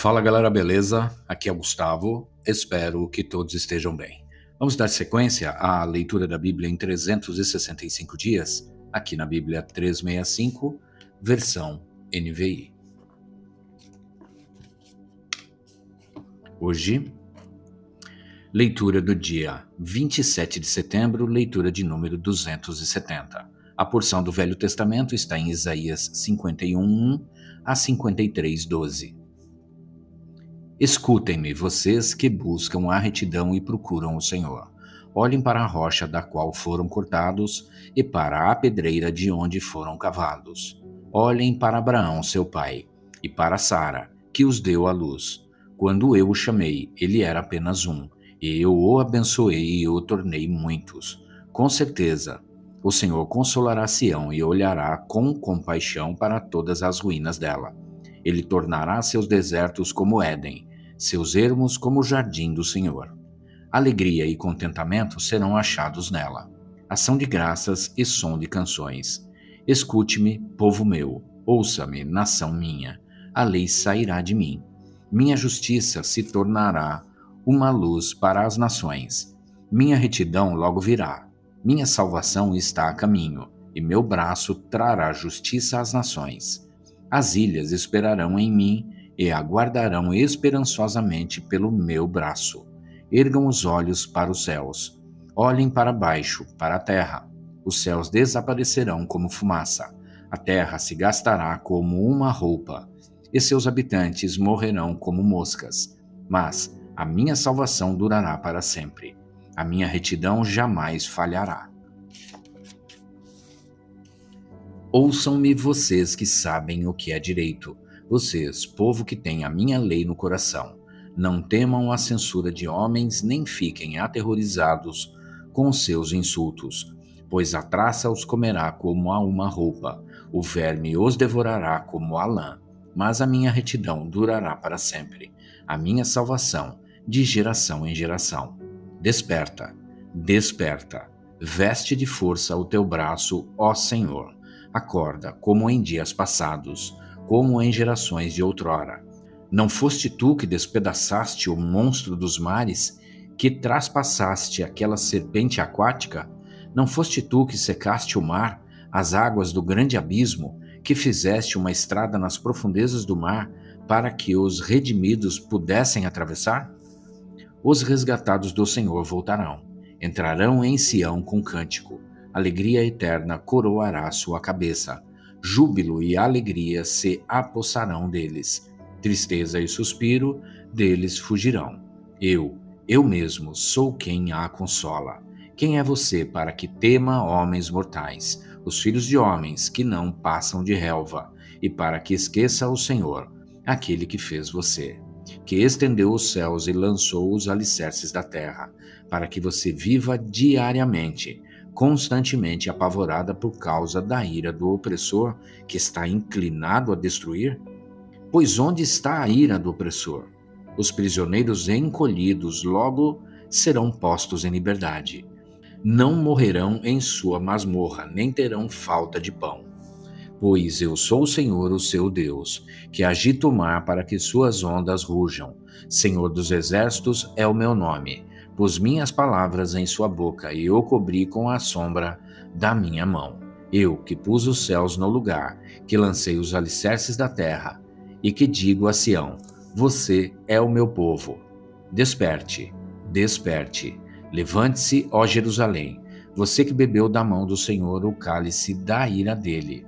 Fala galera, beleza? Aqui é o Gustavo, espero que todos estejam bem. Vamos dar sequência à leitura da Bíblia em 365 dias, aqui na Bíblia 365, versão NVI. Hoje, leitura do dia 27 de setembro, leitura de número 270. A porção do Velho Testamento está em Isaías 51, a 53:12. Escutem-me, vocês que buscam a retidão e procuram o Senhor. Olhem para a rocha da qual foram cortados e para a pedreira de onde foram cavados. Olhem para Abraão, seu pai, e para Sara, que os deu à luz. Quando eu o chamei, ele era apenas um, e eu o abençoei e o tornei muitos. Com certeza, o Senhor consolará Sião e olhará com compaixão para todas as ruínas dela. Ele tornará seus desertos como Éden, seus ermos como o jardim do Senhor. Alegria e contentamento serão achados nela. Ação de graças e som de canções. Escute-me, povo meu, ouça-me, nação minha. A lei sairá de mim. Minha justiça se tornará uma luz para as nações. Minha retidão logo virá. Minha salvação está a caminho, e meu braço trará justiça às nações. As ilhas esperarão em mim e aguardarão esperançosamente pelo meu braço. Ergam os olhos para os céus. Olhem para baixo, para a terra. Os céus desaparecerão como fumaça. A terra se gastará como uma roupa, e seus habitantes morrerão como moscas. Mas a minha salvação durará para sempre. A minha retidão jamais falhará. Ouçam-me vocês que sabem o que é direito, vocês, povo que tem a minha lei no coração. Não temam a censura de homens, nem fiquem aterrorizados com seus insultos, pois a traça os comerá como a uma roupa, o verme os devorará como a lã, mas a minha retidão durará para sempre, a minha salvação de geração em geração. Desperta, desperta, veste de força o teu braço, ó Senhor. Acorda, como em dias passados, como em gerações de outrora. Não foste tu que despedaçaste o monstro dos mares, que traspassaste aquela serpente aquática? Não foste tu que secaste o mar, as águas do grande abismo, que fizeste uma estrada nas profundezas do mar, para que os redimidos pudessem atravessar? Os resgatados do Senhor voltarão, entrarão em Sião com cântico. Alegria eterna coroará sua cabeça. Júbilo e alegria se apossarão deles. Tristeza e suspiro deles fugirão. Eu mesmo, sou quem a consola. Quem é você para que tema homens mortais, os filhos de homens que não passam de relva, e para que esqueça o Senhor, aquele que fez você, que estendeu os céus e lançou os alicerces da terra, para que você viva diariamente, constantemente apavorada por causa da ira do opressor que está inclinado a destruir? Pois onde está a ira do opressor? Os prisioneiros encolhidos logo serão postos em liberdade. Não morrerão em sua masmorra, nem terão falta de pão. Pois eu sou o Senhor, o seu Deus, que agita o mar para que suas ondas rujam. Senhor dos exércitos é o meu nome. Pus minhas palavras em sua boca e o cobri com a sombra da minha mão. Eu, que pus os céus no lugar, que lancei os alicerces da terra, e que digo a Sião, você é o meu povo. Desperte, desperte, levante-se, ó Jerusalém, você que bebeu da mão do Senhor o cálice da ira dele.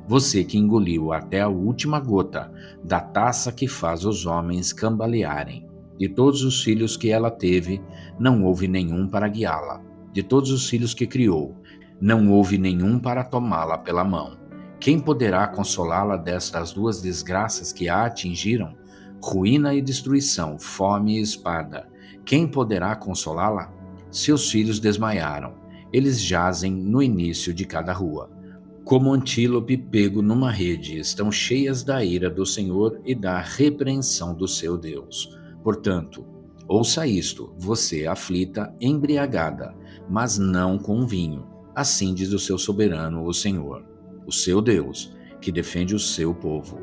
Você que engoliu até a última gota da taça que faz os homens cambalearem. De todos os filhos que ela teve, não houve nenhum para guiá-la. De todos os filhos que criou, não houve nenhum para tomá-la pela mão. Quem poderá consolá-la destas duas desgraças que a atingiram? Ruína e destruição, fome e espada. Quem poderá consolá-la? Seus filhos desmaiaram. Eles jazem no início de cada rua. Como antílope pego numa rede, estão cheias da ira do Senhor e da repreensão do seu Deus. Portanto, ouça isto, você aflita, embriagada, mas não com vinho. Assim diz o seu soberano, o Senhor, o seu Deus, que defende o seu povo.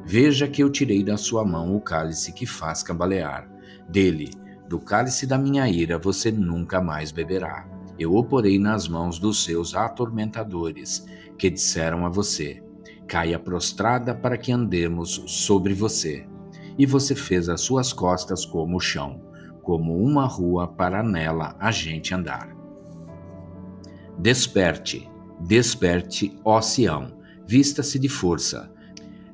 Veja que eu tirei da sua mão o cálice que faz cambalear. Dele, do cálice da minha ira, você nunca mais beberá. Eu o porei nas mãos dos seus atormentadores, que disseram a você: caia prostrada para que andemos sobre você. E você fez as suas costas como o chão, como uma rua para nela a gente andar. Desperte, desperte, ó Sião, vista-se de força.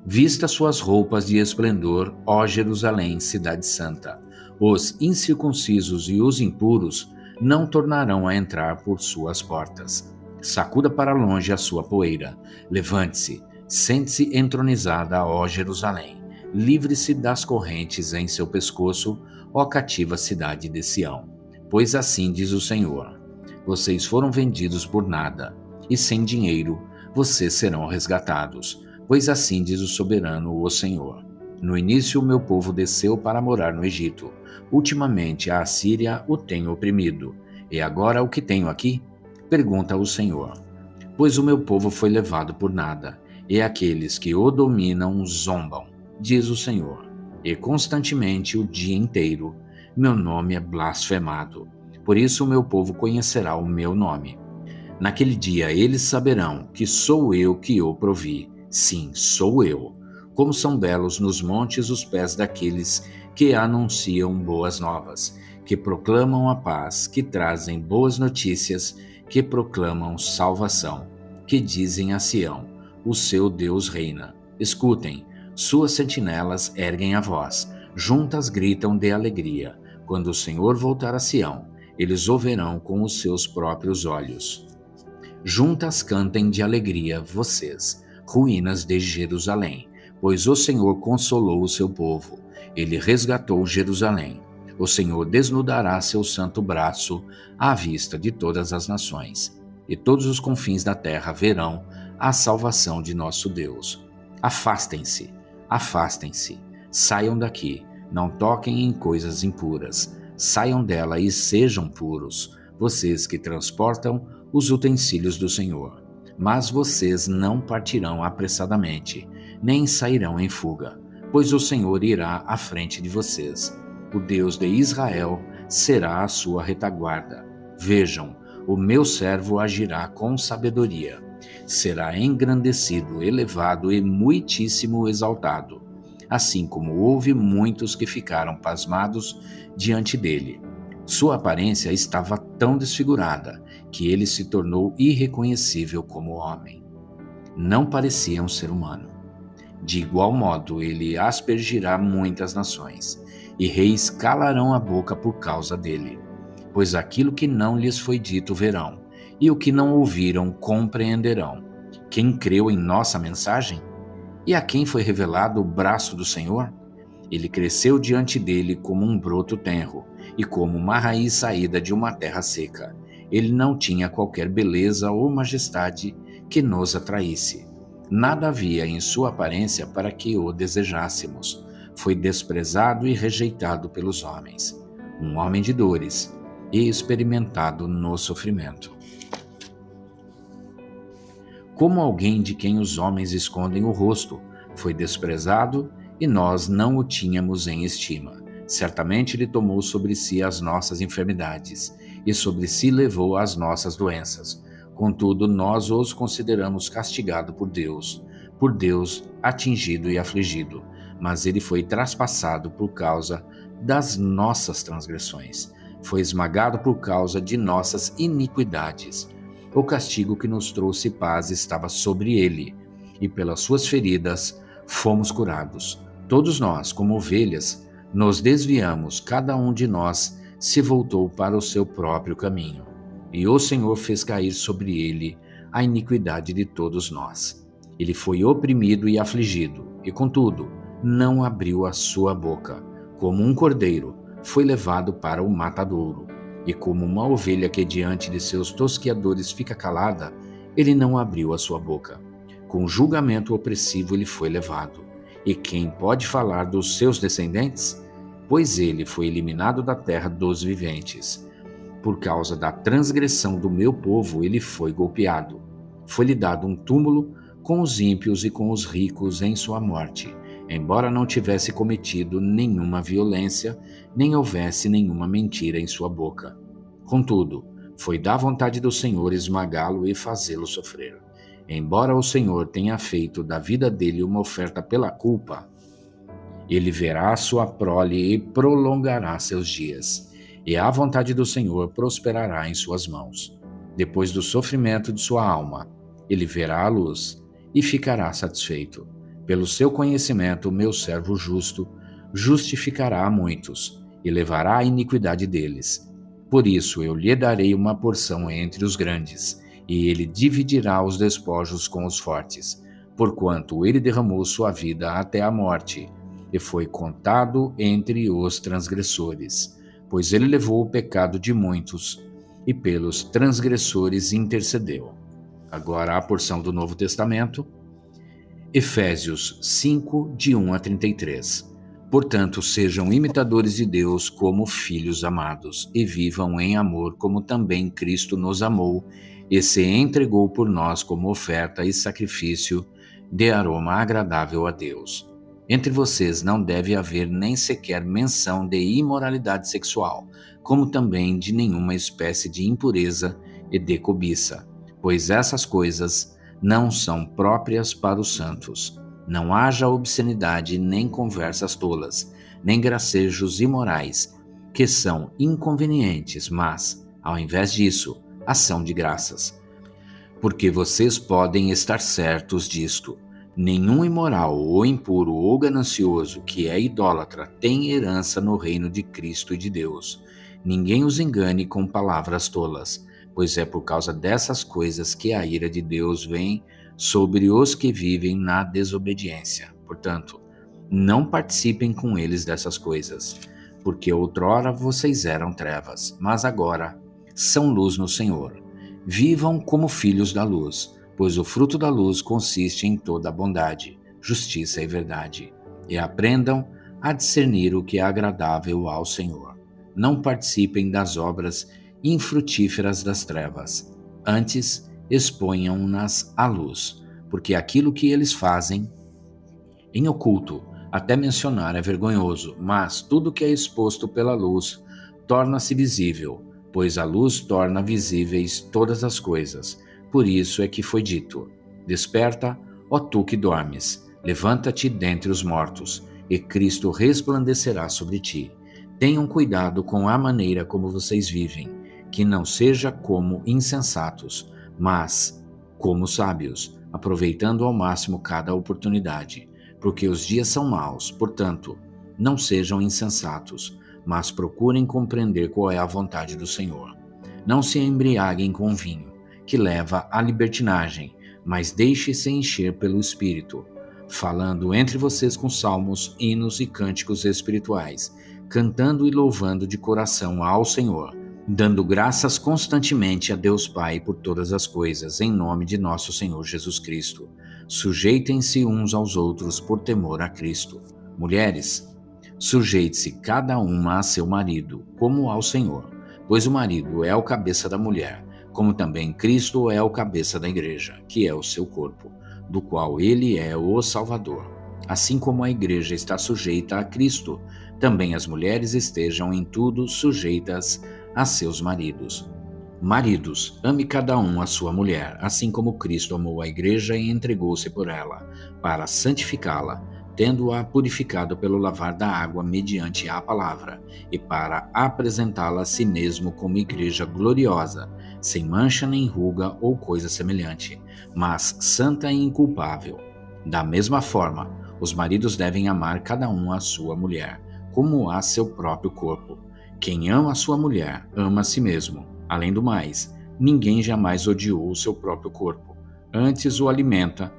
Vista suas roupas de esplendor, ó Jerusalém, cidade santa. Os incircuncisos e os impuros não tornarão a entrar por suas portas. Sacuda para longe a sua poeira. Levante-se, sente-se entronizada, ó Jerusalém. Livre-se das correntes em seu pescoço, ó cativa cidade de Sião. Pois assim diz o Senhor: vocês foram vendidos por nada, e sem dinheiro vocês serão resgatados. Pois assim diz o soberano, o Senhor: no início o meu povo desceu para morar no Egito. Ultimamente a Assíria o tem oprimido. E agora o que tenho aqui? Pergunta o Senhor. Pois o meu povo foi levado por nada, e aqueles que o dominam zombam, diz o Senhor. E constantemente o dia inteiro meu nome é blasfemado. Por isso o meu povo conhecerá o meu nome. Naquele dia eles saberão que sou eu que o provi. Sim, sou eu. Como são belos nos montes os pés daqueles que anunciam boas novas, que proclamam a paz, que trazem boas notícias, que proclamam salvação, que dizem a Sião: o seu Deus reina. Escutem, suas sentinelas erguem a voz, juntas gritam de alegria. Quando o Senhor voltar a Sião, eles o verão com os seus próprios olhos. Juntas cantem de alegria vocês, ruínas de Jerusalém, pois o Senhor consolou o seu povo, ele resgatou Jerusalém. O Senhor desnudará seu santo braço à vista de todas as nações, e todos os confins da terra verão a salvação de nosso Deus. Afastem-se, afastem-se, saiam daqui, não toquem em coisas impuras, saiam dela e sejam puros, vocês que transportam os utensílios do Senhor. Mas vocês não partirão apressadamente, nem sairão em fuga, pois o Senhor irá à frente de vocês. O Deus de Israel será a sua retaguarda. Vejam, o meu servo agirá com sabedoria. Será engrandecido, elevado e muitíssimo exaltado, assim como houve muitos que ficaram pasmados diante dele. Sua aparência estava tão desfigurada que ele se tornou irreconhecível como homem. Não parecia um ser humano. De igual modo, ele aspergirá muitas nações, e reis calarão a boca por causa dele. Pois aquilo que não lhes foi dito verão, e o que não ouviram compreenderão. Quem creu em nossa mensagem? E a quem foi revelado o braço do Senhor? Ele cresceu diante dele como um broto tenro, e como uma raiz saída de uma terra seca. Ele não tinha qualquer beleza ou majestade que nos atraísse. Nada havia em sua aparência para que o desejássemos. Foi desprezado e rejeitado pelos homens, um homem de dores e experimentado no sofrimento. Como alguém de quem os homens escondem o rosto, foi desprezado e nós não o tínhamos em estima. Certamente ele tomou sobre si as nossas enfermidades e sobre si levou as nossas doenças. Contudo, nós os consideramos castigado por Deus atingido e afligido. Mas ele foi traspassado por causa das nossas transgressões, foi esmagado por causa de nossas iniquidades. O castigo que nos trouxe paz estava sobre ele, e pelas suas feridas fomos curados. Todos nós, como ovelhas, nos desviamos, cada um de nós se voltou para o seu próprio caminho, e o Senhor fez cair sobre ele a iniquidade de todos nós. Ele foi oprimido e afligido, e contudo, não abriu a sua boca. Como um cordeiro, foi levado para o matadouro, e como uma ovelha que diante de seus tosqueadores fica calada, ele não abriu a sua boca. Com julgamento opressivo ele foi levado. E quem pode falar dos seus descendentes? Pois ele foi eliminado da terra dos viventes. Por causa da transgressão do meu povo ele foi golpeado. Foi-lhe dado um túmulo com os ímpios e com os ricos em sua morte, embora não tivesse cometido nenhuma violência, nem houvesse nenhuma mentira em sua boca. Contudo, foi da vontade do Senhor esmagá-lo e fazê-lo sofrer. Embora o Senhor tenha feito da vida dele uma oferta pela culpa, ele verá sua prole e prolongará seus dias, e a vontade do Senhor prosperará em suas mãos. Depois do sofrimento de sua alma, ele verá a luz e ficará satisfeito. Pelo seu conhecimento, meu servo justo justificará a muitos e levará a iniquidade deles. Por isso eu lhe darei uma porção entre os grandes, e ele dividirá os despojos com os fortes, porquanto ele derramou sua vida até a morte, e foi contado entre os transgressores, pois ele levou o pecado de muitos, e pelos transgressores intercedeu. Agora a porção do Novo Testamento, Efésios 5, de 1 a 33. Portanto, sejam imitadores de Deus como filhos amados, e vivam em amor como também Cristo nos amou, e se entregou por nós como oferta e sacrifício de aroma agradável a Deus. Entre vocês não deve haver nem sequer menção de imoralidade sexual, como também de nenhuma espécie de impureza e de cobiça, pois essas coisas não são próprias para os santos. Não haja obscenidade, nem conversas tolas, nem gracejos imorais, que são inconvenientes, mas, ao invés disso, ação de graças. Porque vocês podem estar certos disto: nenhum imoral ou impuro ou ganancioso que é idólatra tem herança no reino de Cristo e de Deus. Ninguém os engane com palavras tolas, pois é por causa dessas coisas que a ira de Deus vem sobre os que vivem na desobediência. Portanto, não participem com eles dessas coisas, porque outrora vocês eram trevas, mas agora são luz no Senhor. Vivam como filhos da luz, pois o fruto da luz consiste em toda a bondade, justiça e verdade. E aprendam a discernir o que é agradável ao Senhor. Não participem das obras infrutíferas das trevas. Antes, exponham-nas à luz, porque aquilo que eles fazem em oculto, até mencionar, é vergonhoso, mas tudo que é exposto pela luz torna-se visível, pois a luz torna visíveis todas as coisas. Por isso é que foi dito: desperta, ó tu que dormes, levanta-te dentre os mortos, e Cristo resplandecerá sobre ti. Tenham cuidado com a maneira como vocês vivem, que não seja como insensatos, mas como sábios, aproveitando ao máximo cada oportunidade, porque os dias são maus. Portanto, não sejam insensatos, mas procurem compreender qual é a vontade do Senhor. Não se embriaguem com vinho, que leva à libertinagem, mas deixe-se encher pelo Espírito, falando entre vocês com salmos, hinos e cânticos espirituais, cantando e louvando de coração ao Senhor, dando graças constantemente a Deus Pai por todas as coisas, em nome de nosso Senhor Jesus Cristo. Sujeitem-se uns aos outros por temor a Cristo. Mulheres, sujeite-se cada uma a seu marido, como ao Senhor, pois o marido é o cabeça da mulher, como também Cristo é o cabeça da igreja, que é o seu corpo, do qual ele é o Salvador. Assim como a igreja está sujeita a Cristo, também as mulheres estejam em tudo sujeitas a seus maridos. Maridos, ame cada um a sua mulher, assim como Cristo amou a igreja e entregou-se por ela, para santificá-la, tendo-a purificado pelo lavar da água mediante a palavra, e para apresentá-la a si mesmo como igreja gloriosa, sem mancha nem ruga ou coisa semelhante, mas santa e inculpável. Da mesma forma, os maridos devem amar cada um a sua mulher, como a seu próprio corpo. Quem ama a sua mulher, ama a si mesmo. Além do mais, ninguém jamais odiou o seu próprio corpo, antes o alimenta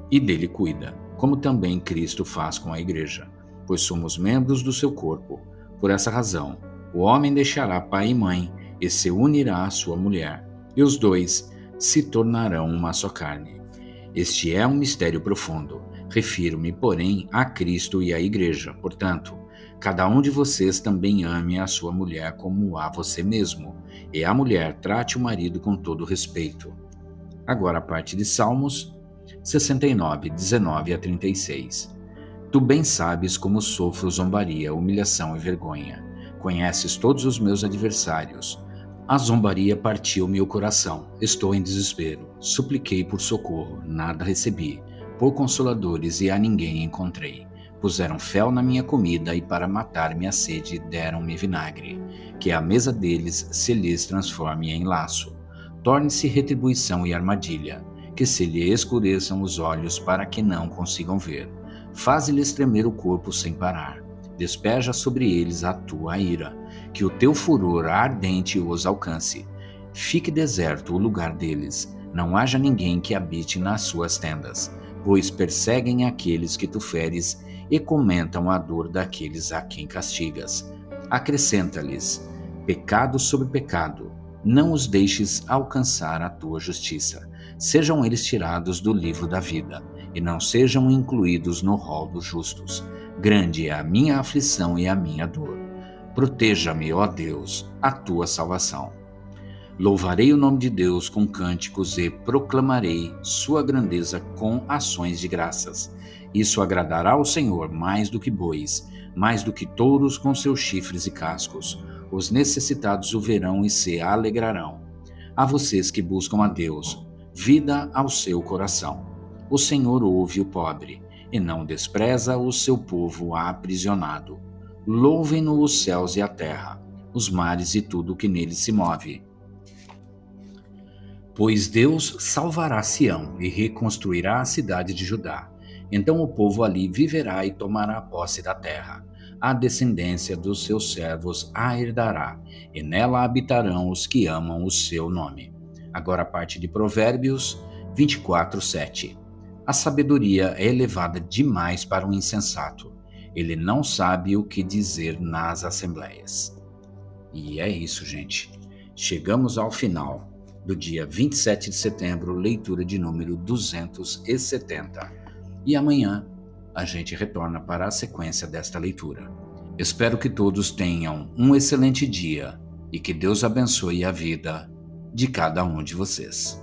e dele cuida, como também Cristo faz com a igreja, pois somos membros do seu corpo. Por essa razão, o homem deixará pai e mãe e se unirá à sua mulher, e os dois se tornarão uma só carne. Este é um mistério profundo. Refiro-me, porém, a Cristo e à igreja. Portanto, cada um de vocês também ame a sua mulher como a você mesmo, e a mulher trate o marido com todo respeito. Agora a parte de Salmos 69, 19 a 36. Tu bem sabes como sofro zombaria, humilhação e vergonha. Conheces todos os meus adversários. A zombaria partiu-me o coração. Estou em desespero. Supliquei por socorro, nada recebi. Por consoladores e a ninguém encontrei. Puseram fel na minha comida e para matar minha sede deram-me vinagre. Que a mesa deles se lhes transforme em laço. Torne-se retribuição e armadilha. Que se lhe escureçam os olhos para que não consigam ver. Faze-lhes tremer o corpo sem parar. Despeja sobre eles a tua ira. Que o teu furor ardente os alcance. Fique deserto o lugar deles. Não haja ninguém que habite nas suas tendas. Pois perseguem aqueles que tu feres e comentam a dor daqueles a quem castigas. Acrescenta-lhes pecado sobre pecado. Não os deixes alcançar a tua justiça. Sejam eles tirados do livro da vida, e não sejam incluídos no rol dos justos. Grande é a minha aflição e a minha dor. Proteja-me, ó Deus, a tua salvação. Louvarei o nome de Deus com cânticos e proclamarei sua grandeza com ações de graças. Isso agradará ao Senhor mais do que bois, mais do que touros com seus chifres e cascos. Os necessitados o verão e se alegrarão. A vocês que buscam a Deus, vida ao seu coração. O Senhor ouve o pobre, e não despreza o seu povo aprisionado. Louvem-no os céus e a terra, os mares e tudo que neles se move. Pois Deus salvará Sião e reconstruirá a cidade de Judá. Então o povo ali viverá e tomará posse da terra. A descendência dos seus servos a herdará, e nela habitarão os que amam o seu nome. Agora a parte de Provérbios 24:7. A sabedoria é elevada demais para um insensato. Ele não sabe o que dizer nas assembleias. E é isso, gente. Chegamos ao final do dia 27 de setembro, leitura de número 270. E amanhã a gente retorna para a sequência desta leitura. Espero que todos tenham um excelente dia e que Deus abençoe a vida de cada um de vocês.